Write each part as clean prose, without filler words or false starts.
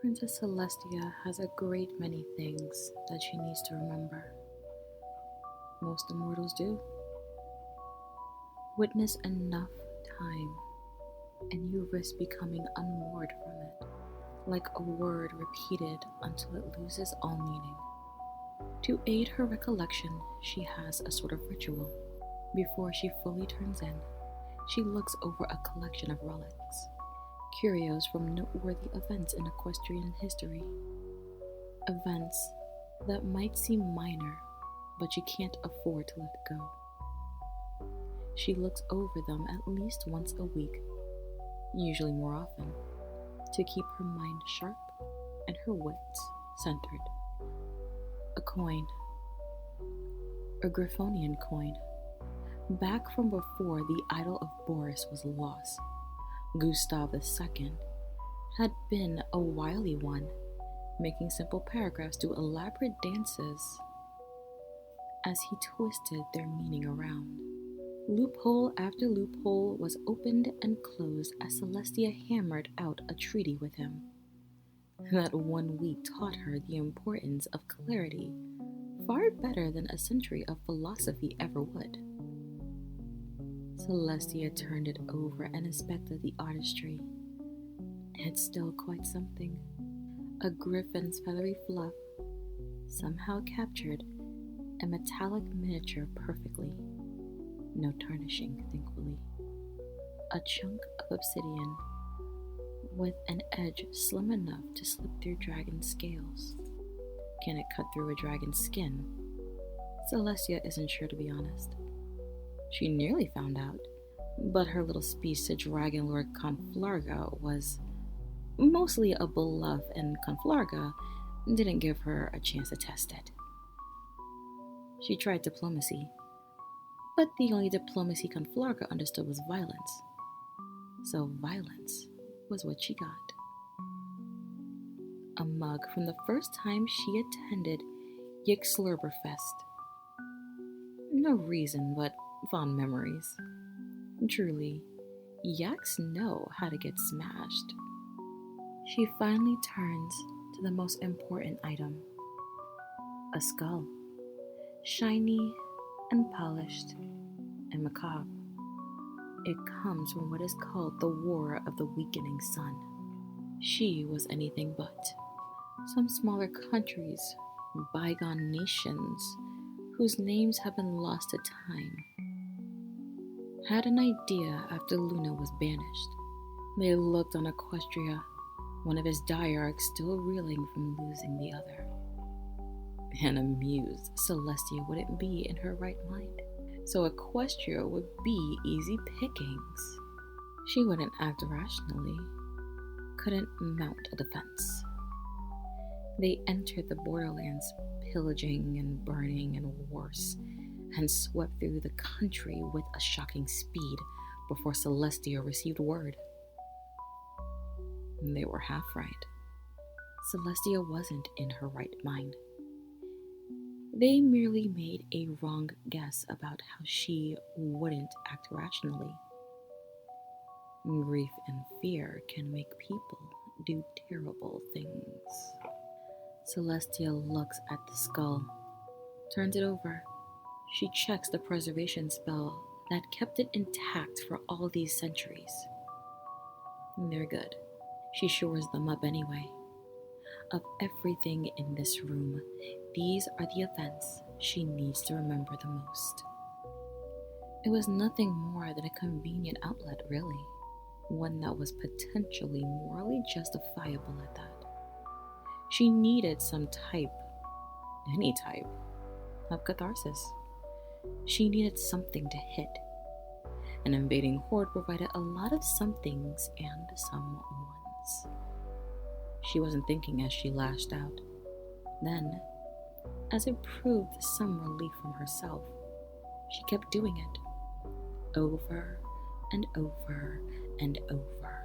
Princess Celestia has a great many things that she needs to remember. Most immortals do. Witness enough time, and you risk becoming unmoored from it, like a word repeated until it loses all meaning. To aid her recollection, she has a sort of ritual. Before she fully turns in, she looks over a collection of relics, curios from noteworthy events in equestrian history. Events that might seem minor, but she can't afford to let go. She looks over them at least once a week, usually more often, to keep her mind sharp and her wits centered. A coin, a Griffonian coin, back from before the idol of Boris was lost. Gustav II had been a wily one, making simple paragraphs do elaborate dances as he twisted their meaning around. Loophole after loophole was opened and closed as Celestia hammered out a treaty with him. That 1 week taught her the importance of clarity far better than a century of philosophy ever would. Celestia turned it over and inspected the artistry. It's still quite something. A griffin's feathery fluff, somehow captured a metallic miniature perfectly. No tarnishing, thankfully. A chunk of obsidian with an edge slim enough to slip through dragon scales. Can it cut through a dragon's skin? Celestia isn't sure, to be honest. She nearly found out, but her little speech to Dragon Lord Conflarga was mostly a bluff, and Conflarga didn't give her a chance to test it. She tried diplomacy, but the only diplomacy Conflarga understood was violence. So violence was what she got. A mug from the first time she attended Yixlurberfest. No reason but fond memories. Truly, yaks know how to get smashed. She finally turns to the most important item. A skull. Shiny and polished and macabre. It comes from what is called the War of the Weakening Sun. She was anything but. Some smaller countries, bygone nations, whose names have been lost to time, had an idea after Luna was banished. They looked on Equestria, one of his diarchs still reeling from losing the other, and amused Celestia wouldn't be in her right mind, so Equestria would be easy pickings. She wouldn't act rationally, couldn't mount a defense. They entered the borderlands, pillaging and burning and worse, and swept through the country with a shocking speed before Celestia received word. They were half right. Celestia wasn't in her right mind. They merely made a wrong guess about how she wouldn't act rationally. Grief and fear can make people do terrible things. Celestia looks at the skull, turns it over. She checks the preservation spell that kept it intact for all these centuries. They're good. She shores them up anyway. Of everything in this room, these are the events she needs to remember the most. It was nothing more than a convenient outlet, really. One that was potentially morally justifiable at that. She needed some type, any type, of catharsis. She needed something to hit. An invading horde provided a lot of somethings and some ones. She wasn't thinking as she lashed out. Then, as it proved some relief from herself, she kept doing it. Over and over and over.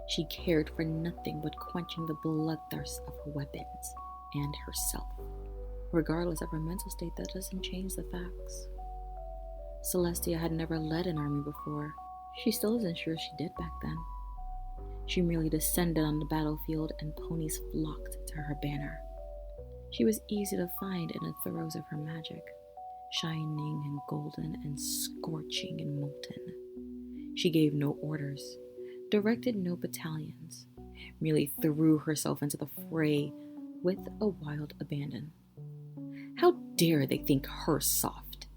She cared for nothing but quenching the bloodthirst of her weapons and herself. Regardless of her mental state, that doesn't change the facts. Celestia had never led an army before. She still isn't sure she did back then. She merely descended on the battlefield and ponies flocked to her banner. She was easy to find in the throes of her magic, shining and golden and scorching and molten. She gave no orders, directed no battalions, merely threw herself into the fray with a wild abandon. How dare they think her soft?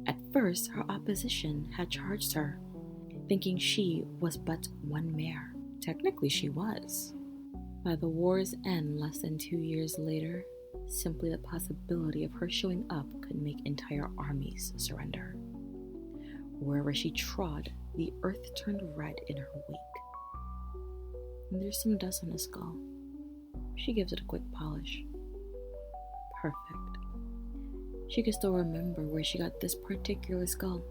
At first, her opposition had charged her, thinking she was but one mare. Technically, she was. By the war's end less than 2 years later, simply the possibility of her showing up could make entire armies surrender. Wherever she trod, the earth turned red in her wake. And there's some dust on the skull. She gives it a quick polish. Perfect. She could still remember where she got this particular skull.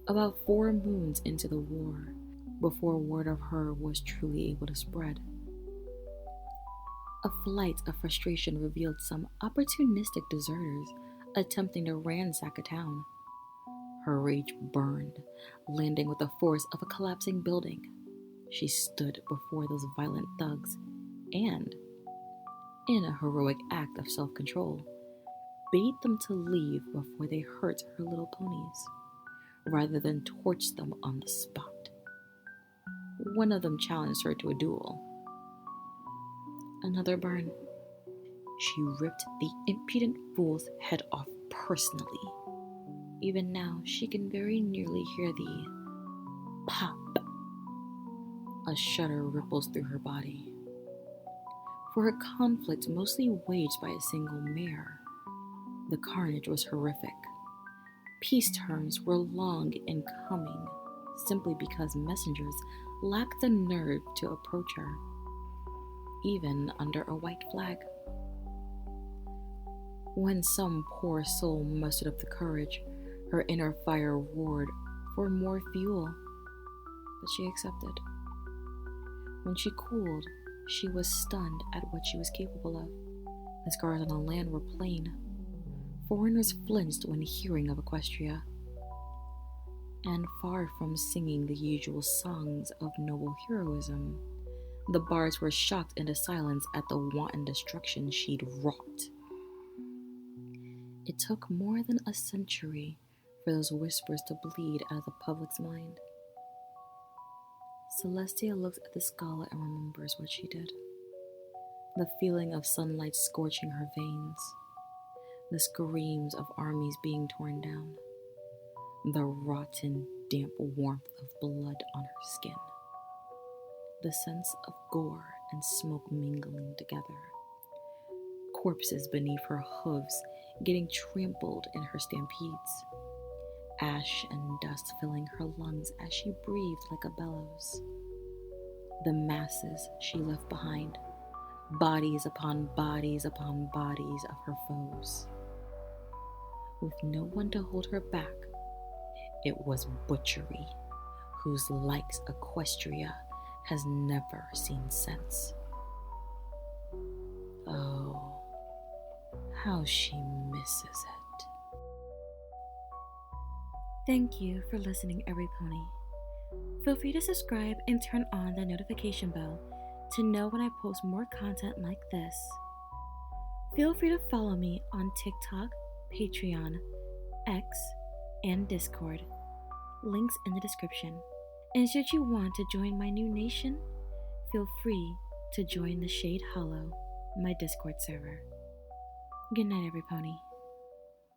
About 4 moons into the war, before word of her was truly able to spread. A flight of frustration revealed some opportunistic deserters attempting to ransack a town. Her rage burned, landing with the force of a collapsing building. She stood before those violent thugs and, in a heroic act of self-control, bade them to leave before they hurt her little ponies, rather than torch them on the spot. One of them challenged her to a duel. Another burn. She ripped the impudent fool's head off personally. Even now, she can very nearly hear the pop. A shudder ripples through her body. For her conflict mostly waged by a single mare, the carnage was horrific. Peace terms were long in coming, simply because messengers lacked the nerve to approach her, even under a white flag. When some poor soul mustered up the courage, her inner fire roared for more fuel, but she accepted. When she cooled, she was stunned at what she was capable of. The scars on the land were plain. Foreigners flinched when hearing of Equestria. And far from singing the usual songs of noble heroism, the bards were shocked into silence at the wanton destruction she'd wrought. It took more than a century for those whispers to bleed out of the public's mind. Celestia looks at the skull and remembers what she did. The feeling of sunlight scorching her veins, the screams of armies being torn down, the rotten, damp warmth of blood on her skin, the sense of gore and smoke mingling together, corpses beneath her hooves getting trampled in her stampedes, ash and dust filling her lungs as she breathed like a bellows. The masses she left behind, bodies upon bodies upon bodies of her foes. With no one to hold her back, it was butchery, whose likes Equestria has never seen since. Oh, how she misses it. Thank you for listening, every pony. Feel free to subscribe and turn on the notification bell to know when I post more content like this. Feel free to follow me on TikTok, Patreon, X, and Discord. Links in the description. And should you want to join my new nation, feel free to join the Shade Hollow, my Discord server. Good night, every pony.